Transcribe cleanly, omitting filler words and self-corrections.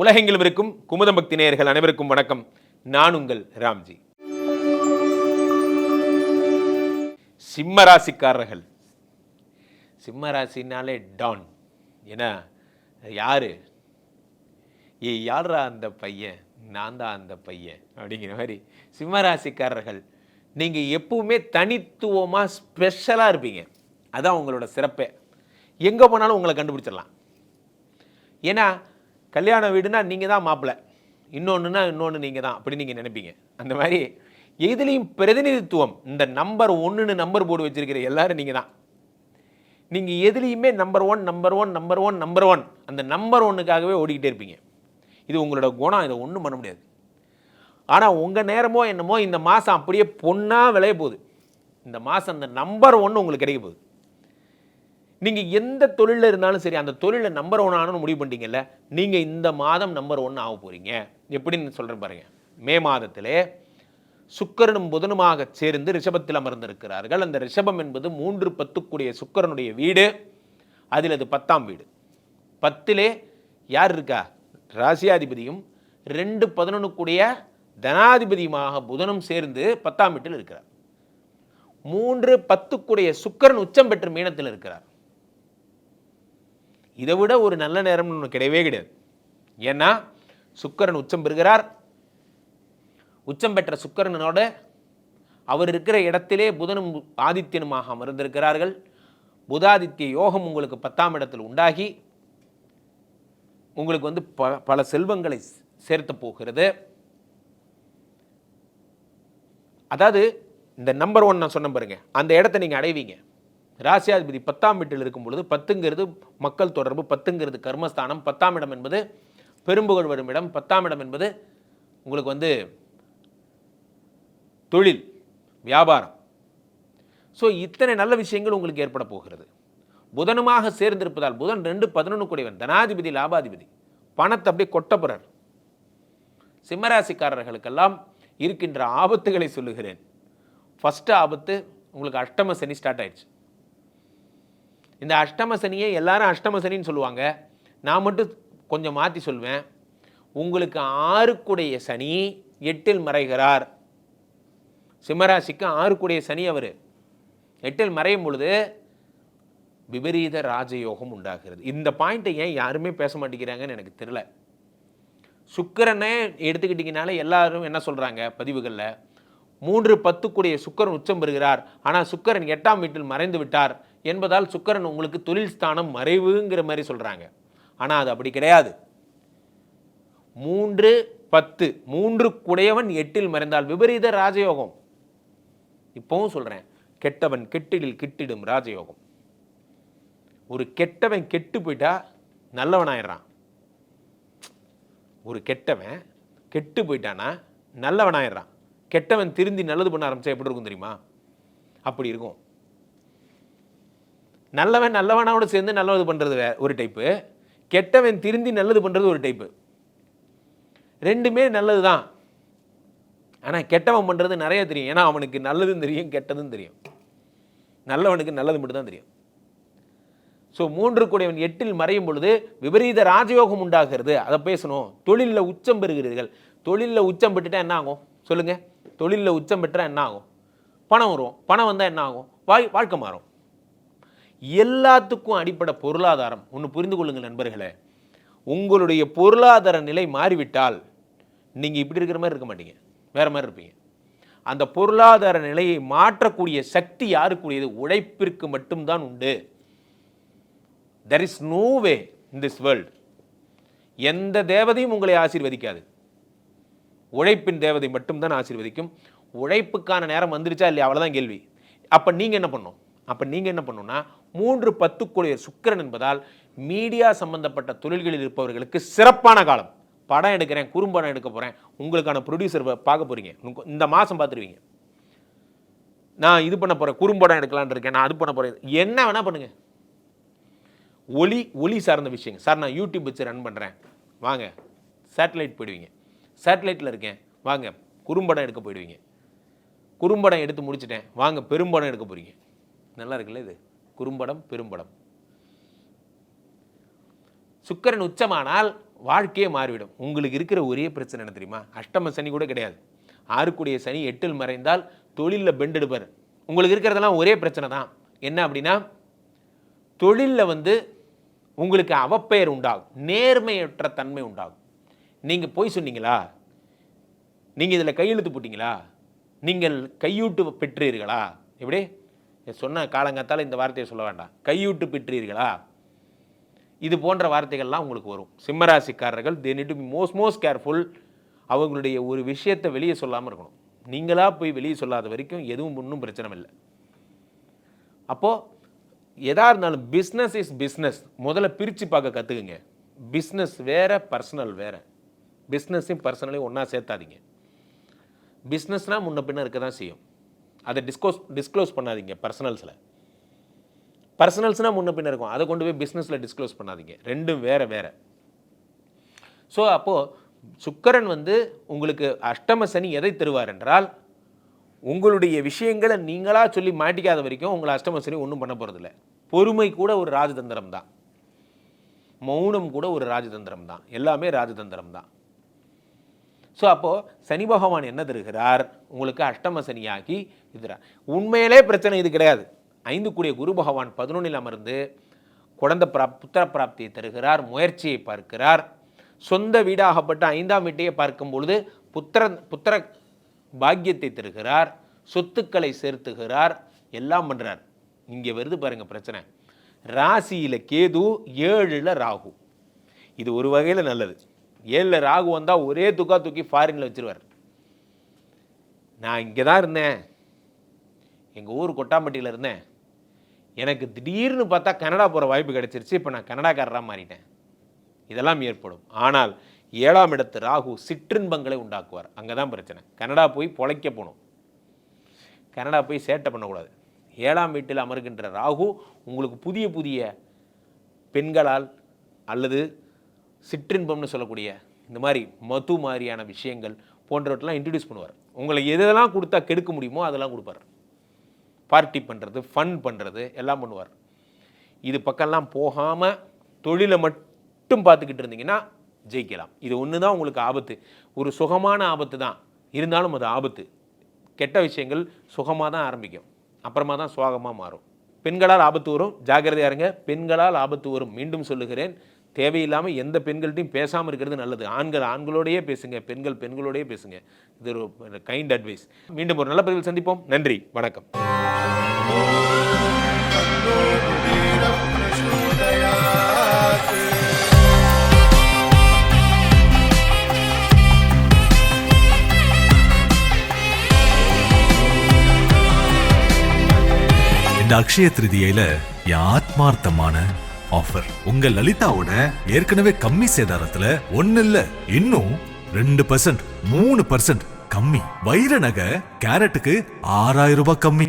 உலகெங்கிலும் இருக்கும் குமுதம் பக்தி நேயர்கள் அனைவருக்கும் வணக்கம். நான் உங்கள் ராம்ஜி. சிம்மராசிக்காரர்கள், சிம்மராசினாலே டான். ஏன்னா யாரு யாரா அந்த பையன், நான் தான் அந்த பையன் அப்படிங்கிற மாதிரி சிம்மராசிக்காரர்கள் நீங்கள் எப்பவுமே தனித்துவமாக ஸ்பெஷலாக இருப்பீங்க. அதான் உங்களோட சிறப்பே. எங்கே போனாலும் உங்களை கண்டுபிடிச்சிடலாம். ஏன்னா கல்யாண வீடுனா நீங்கள் தான் மாப்பிள்ளை, இன்னொன்றுனா இன்னொன்று நீங்கள் தான், அப்படி நீங்கள் நினைப்பீங்க. அந்த மாதிரி எதுலேயும் பிரதிநிதித்துவம், இந்த நம்பர் 1ன்னு நம்பர் போர்டு வச்சிருக்கிற எல்லாரும் நீங்கள் தான். நீங்கள் எதுலேயுமே நம்பர் 1 நம்பர் 1 நம்பர் 1 நம்பர் 1 அந்த நம்பர் 1க்காகவே ஓடிக்கிட்டே இருப்பீங்க. இது உங்களோட குணம், இதை ஒன்றும் பண்ண முடியாது. ஆனால் உங்கள் நேரமோ என்னமோ இந்த மாதம் அப்படியே பொண்ணாக விளைய போகுது. இந்த மாதம் அந்த நம்பர் 1 உங்களுக்கு கிடைக்க போகுது. நீங்கள் எந்த தொழிலில் இருந்தாலும் சரி, அந்த தொழிலில் நம்பர் 1 ஆனு முடிவு பண்ணிட்டீங்கல்ல, நீங்கள் இந்த மாதம் நம்பர் 1 ஆக போகிறீங்க. எப்படின்னு சொல்கிறேன் பாருங்கள். மே மாதத்திலே சுக்கிரனும் புதனுமாக சேர்ந்து ரிஷபத்தில் அமர்ந்திருக்கிறார்கள். அந்த ரிஷபம் என்பது 3-10 சுக்கிரனுடைய வீடு. அதில் அது 10ஆம் வீடு. 10லே யார் இருக்கா? ராசியாதிபதியும் 2-11 தனாதிபதியுமாக புதனும் சேர்ந்து 10ஆம் வீட்டில் இருக்கிறார். 3-10 சுக்கிரன் உச்சம் பெற்று மீனத்தில் இருக்கிறார். இதை விட ஒரு நல்ல நேரம் ஒன்று கிடையவே கிடையாது. ஏன்னா சுக்கிரன் உச்சம் பெறுகிறார். உச்சம் பெற்ற சுக்கிரனோட அவர் இருக்கிற இடத்திலே புதனும் ஆதித்யனுமாக அமர்ந்திருக்கிறார்கள். புதாதித்ய யோகம் உங்களுக்கு 10ஆம் இடத்தில் உண்டாகி உங்களுக்கு பல செல்வங்களை சேர்த்து போகிறது. அதாவது இந்த நம்பர் 1 நான் சொன்ன பாருங்க, அந்த இடத்தை நீங்கள் அடைவீங்க. ராசியாதிபதி 10ஆம் வீட்டில் இருக்கும் பொழுது 10ங்கிறது மக்கள் தொடர்பு, 10ங்கிறது கர்மஸ்தானம், 10ஆம் இடம் என்பது பெரும்புகழ் வரும் இடம், 10ஆம் இடம் என்பது உங்களுக்கு தொழில் வியாபாரம். ஸோ இத்தனை நல்ல விஷயங்கள் உங்களுக்கு ஏற்பட போகிறது. புதனுமாக சேர்ந்திருப்பதால், புதன் 2-11 தனாதிபதி லாபாதிபதி, பணத்தை அப்படியே கொட்டப்புறார். சிம்மராசிக்காரர்களுக்கெல்லாம் இருக்கின்ற ஆபத்துகளை சொல்லுகிறேன். ஃபர்ஸ்ட் ஆபத்து, உங்களுக்கு அஷ்டம சனி ஸ்டார்ட் ஆயிடுச்சு. இந்த அஷ்டம சனியை எல்லாரும் அஷ்டம சனின்னு சொல்லுவாங்க. நான் மட்டும் கொஞ்சம் மாற்றி சொல்வேன். உங்களுக்கு 6 சனி 8ல் மறைகிறார். சிம்மராசிக்கு 6 சனி அவர் 8ல் மறையும் பொழுது விபரீத ராஜயோகம் உண்டாகிறது. இந்த பாயிண்ட்டை ஏன் யாருமே பேச மாட்டேங்கிறாங்கன்னு எனக்கு தெரியல. சுக்கிரனை எடுத்துக்கிட்டிங்கனால எல்லாரும் என்ன சொல்கிறாங்க பதிவுகளில், 3-10 சுக்கிரன் உச்சம் பெறுகிறார், ஆனால் சுக்கிரன் 8ஆம் வீட்டில் மறைந்து விட்டார் என்பதால் சுக்கிரன் உங்களுக்கு தொழில் ஸ்தானம் மறைவுங்கிற மாதிரி சொல்கிறாங்க. ஆனால் அது அப்படி கிடையாது. 3-10 3 8ல் மறைந்தால் விபரீத ராஜயோகம். இப்போவும் சொல்கிறேன், கெட்டவன் கெட்டிடில் கிட்டிடும் ராஜயோகம். ஒரு கெட்டவன் கெட்டு போயிட்டா நல்லவனாயிடுறான். ஒரு கெட்டவன் கெட்டு போயிட்டானா நல்லவனாயிடுறான். கெட்டவன் திருந்தி நல்லது பண்ண ஆரம்பிச்சா எப்படி இருக்கும் தெரியுமா? அப்படி இருக்கும். நல்லவன் நல்லவனோட சேர்ந்து நல்லது பண்ணுறது ஒரு டைப்பு, கெட்டவன் திருந்தி நல்லது பண்ணுறது ஒரு டைப்பு. ரெண்டுமே நல்லது தான். ஆனால் கெட்டவன் பண்ணுறது நிறைய தெரியும். ஏன்னா அவனுக்கு நல்லதும் தெரியும் கெட்டதும் தெரியும். நல்லவனுக்கு நல்லது மட்டும் தான் தெரியும். ஸோ 3 8ல் மறையும் பொழுது விபரீத ராஜயோகம் உண்டாகிறது. அதை பேசணும். தொழிலில் உச்சம் பெறுகிறீர்கள். தொழிலில் உச்சம் பெற்றுட்டா என்ன ஆகும் சொல்லுங்கள்? தொழிலில் உச்சம் பெற்றால் என்ன ஆகும்? பணம் வரும். பணம் வந்தால் என்ன ஆகும்? வாழ்க்கை மாறும். எல்லாத்துக்கும் அடிப்படை பொருளாதாரம். ஒன்று புரிந்து கொள்ளுங்கள் நண்பர்களே, உங்களுடைய பொருளாதார நிலை மாறிவிட்டால் நீங்கள் இப்படி இருக்கிற மாதிரி இருக்க மாட்டீங்க, வேறு மாதிரி இருப்பீங்க. அந்த பொருளாதார நிலையை மாற்றக்கூடிய சக்தி யாருக்குரியது? உழைப்பிற்கு மட்டும்தான் உண்டு. There is no way in this world. எந்த தேவதையும் உங்களை ஆசீர்வதிக்காது. உழைப்பின் தேவதை மட்டும்தான் ஆசீர்வதிக்கும். உழைப்புக்கான நேரம் வந்துருச்சா இல்லையா, அவ்வளோதான் கேள்வி. அப்போ நீங்கள் என்ன பண்ணணும்? 3-10 சுக்கிரன் என்பதால் மீடியா சம்பந்தப்பட்ட தொழில்களில் இருப்பவர்களுக்கு சிறப்பான காலம். படம் எடுக்கிறேன், குறும்படம் எடுக்க போகிறேன், உங்களுக்கான ப்ரொடியூசர் பார்க்க போகிறீங்க. இந்த மாதம் பார்த்துருவீங்க. நான் இது பண்ண போகிறேன், குறும்படம் எடுக்கலான்னு இருக்கேன், நான் அது பண்ண போகிறேன், என்ன வேணால் பண்ணுங்கள். ஒளி சார்ந்த விஷயங்கள். சார் நான் யூடியூப் வச்சு ரன் பண்ணுறேன், வாங்க சேட்டலைட் போயிடுவீங்க. சேட்டலைட்டில் இருக்கேன், வாங்க குறும்படம் எடுக்க போயிடுவீங்க. குறும்படம் எடுத்து முடிச்சுட்டேன், வாங்க பெரும்படம் எடுக்க போகிறீங்க. நல்லா இருக்குல்ல இது? குறும்படம் பெரும்படம். சுக்கிரன் உச்சமானால் வாழ்க்கையே மாறிவிடும். உங்களுக்கு இருக்கிற ஒரே பிரச்சனை என்ன தெரியுமா? அஷ்டம சனி கூட கிடையாது. 6 சனி 8 மறைந்தால் தொழிலில் பெண்ட் எடுப்பார். உங்களுக்கு இருக்கிறதெல்லாம் ஒரே பிரச்சனை தான். என்ன அப்படின்னா, தொழிலில் உங்களுக்கு அவப்பெயர் உண்டாகும், நேர்மையற்ற தன்மை உண்டாகும். நீங்கள் போய் சொன்னீங்களா, நீங்கள் இதில் கையெழுத்து போட்டிங்களா, நீங்கள் கையூட்டு பெற்றீர்களா, எப்படி சொன்ன காலங்காத்தால் இந்த வார்த்தையை சொல்ல வேண்டாம், கையூட்டு பெற்றீர்களா, இது போன்ற வார்த்தைகள்லாம் உங்களுக்கு வரும். சிம்மராசிக்காரர்கள் they need to be most careful. அவங்களுடைய ஒரு விஷயத்தை வெளியே சொல்லாமல் இருக்கணும். நீங்களாக போய் வெளியே சொல்லாத வரைக்கும் எதுவும் ஒன்றும் பிரச்சனை இல்லை. அப்போது எதா இருந்தாலும் பிஸ்னஸ் இஸ் பிஸ்னஸ். முதல்ல பிரித்து பார்க்க கற்றுக்குங்க. பிஸ்னஸ் வேறு, பர்சனல் வேறு. பிஸ்னஸையும் பர்சனலையும் ஒன்றா சேர்த்தாதீங்க. பிஸ்னஸ்னால் முன்ன பின்ன இருக்க தான் செய்யும். அதை டிஸ்க்ளோஸ் பண்ணாதீங்க. பர்சனல்ஸ்னால் முன்ன பின்ன இருக்கும், அதை கொண்டு போய் பிஸ்னஸில் டிஸ்க்ளோஸ் பண்ணாதீங்க. ரெண்டும் வேறு வேறு. ஸோ அப்போது சுக்கிரன் உங்களுக்கு அஷ்டம சனி எதை தருவார் என்றால், உங்களுடைய விஷயங்களை நீங்களாக சொல்லி மாட்டிக்காத வரைக்கும் உங்களை அஷ்டம சனி ஒன்றும் பண்ண போகிறதில்ல. பொறுமை கூட ஒரு ராஜதந்திரம் தான், மௌனம் கூட ஒரு ராஜதந்திரம் தான், எல்லாமே ராஜதந்திரம் தான். ஸோ அப்போது சனி பகவான் என்ன தருகிறார்? உங்களுக்கு அஷ்டம சனியாகி இதுறார். உண்மையிலே பிரச்சனை இது கிடையாது. 5 கூடிய குரு பகவான் 11 அமர்ந்து குழந்தை புத்திர பிராப்தியை தருகிறார், முயற்சியை பார்க்கிறார். சொந்த வீடாகப்பட்ட 5ஆம் வீட்டையே பார்க்கும் பொழுது புத்திர பாக்கியத்தை தருகிறார், சொத்துக்களை சேர்த்துகிறார், எல்லாம் பண்ணுறார். இங்கே வருது பாருங்கள் பிரச்சனை. ராசியில் கேது, 7ல் ராகு. இது ஒரு வகையில் நல்லது. 7ல் ராகு வந்தால் ஒரே தூக்கி ஃபாரினில் வச்சுருவார். நான் இங்கே தான் இருந்தேன், எங்கள் ஊர் கொட்டாம்பட்டியில் இருந்தேன், எனக்கு திடீர்னு பார்த்தா கனடா போகிற வாய்ப்பு கிடைச்சிருச்சு, இப்போ நான் கனடாக்காரராக மாறிட்டேன். இதெல்லாம் ஏற்படும். ஆனால் 7ஆம் இடத்து ராகு சிற்றின்பங்களை உண்டாக்குவார். அங்கே தான் பிரச்சனை. கனடா போய் பொழைக்க போகணும், கனடா போய் சேட்டை பண்ணக்கூடாது. 7ஆம் வீட்டில் அமர்கின்ற ராகு உங்களுக்கு புதிய புதிய பெண்களால் அல்லது சிற்றின்பம்னு சொல்லக்கூடிய இந்த மாதிரி மது மாதிரியான விஷயங்கள் போன்றவற்றெல்லாம் இன்ட்ரடியூஸ் பண்ணுவார். உங்களை எதெல்லாம் கொடுத்தா கெடுக்க முடியுமோ அதெல்லாம் கொடுப்பார். பார்ட்டி பண்ணுறது, ஃபன் பண்ணுறது எல்லாம் பண்ணுவார். இது பக்கம்லாம் போகாமல் தொழிலை மட்டும் பார்த்துக்கிட்டு இருந்தீங்கன்னா ஜெயிக்கலாம். இது ஒன்று தான் உங்களுக்கு ஆபத்து. ஒரு சுகமான ஆபத்து தான், இருந்தாலும் அது ஆபத்து. கெட்ட விஷயங்கள் சுகமாக தான் ஆரம்பிக்கும், அப்புறமா தான் சுவாகமாக மாறும். பெண்களால் ஆபத்து வரும், ஜாக்கிரதையாக இருங்க. பெண்களால் ஆபத்து வரும். மீண்டும் சொல்லுகிறேன், தேவையில்லாமல் எந்த பெண்கள்ட்டையும் பேசாமல் இருக்கிறது நல்லது. ஆண்களோடையே பேசுங்க, பெண்களோடையே பேசுங்க. இது ஒரு கைண்ட் அட்வைஸ். மீண்டும் ஒரு நல்ல பதிவில் சந்திப்போம். நன்றி, வணக்கம். இந்த அக்ஷய திருதியில ஆத்மார்த்தமான ஆஃபர். உங்க லலிதாவோட ஏற்கனவே கம்மி சேதாரத்துல 1 இல்ல இன்னும் 2%, 3% கம்மி. வைர நகை கேரட்டுக்கு 6000 ரூபாய் கம்மி.